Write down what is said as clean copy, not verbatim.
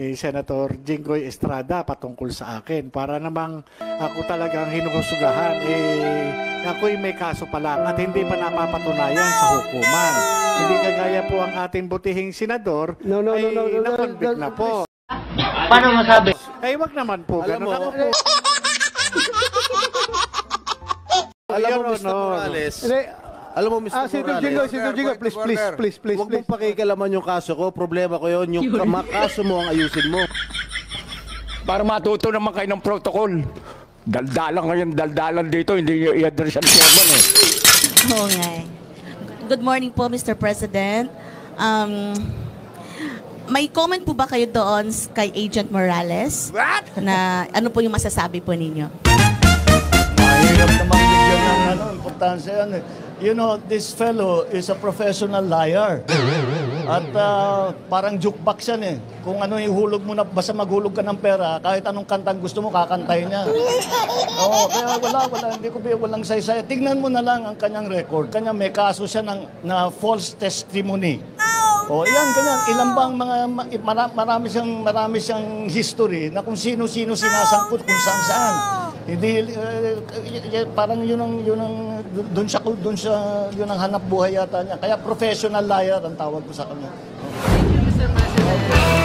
ni Senator Jinggoy Estrada patungkol sa akin. Para namang ako talagang hinuhusugahan, ako'y may kaso pa lang at hindi pa napapatunayan sa hukuman. Hindi kagaya po ang ating butihing senador ay na-convict na po. Paano masabi? Ay, wag naman po. Alam Ganun mo, ako po. Alam mo, Your Mr. Honor. Morales. Alam mo, Mr. Senator Morales. Senator Jingo, please. Huwag mong pakikalaman yung kaso ko. Problema ko yun. Yung kaso mo ang ayusin mo. Para matuto naman kayo ng protocol. Daldalan dito, hindi nyo i-address ang chairman eh. Oo nga eh. Good morning po, Mr. President. May comment po ba kayo doon kay Agent Morales? What? Na ano po yung masasabi po ninyo? Mahirap naman bigyan ng importansya yan eh. You know, this fellow is a professional liar. At parang jukebox yan eh. Kung ano yung hulog mo na, basta maghulog ka ng pera, kahit anong kantang gusto mo, kakantahin niya. Oo, kaya hindi ko walang saysay. Tignan mo na lang ang kanyang record. Kanya may kaso siya na false testimony. Oh, yan, ganyan. Ilan bang marami siyang history na kung sino-sino sinasangkot kung saan-saan. Hindi parang yun ang hanap buhay yata niya. Kaya professional liar ang tawag ko sa kanya. Thank you, Mr. President.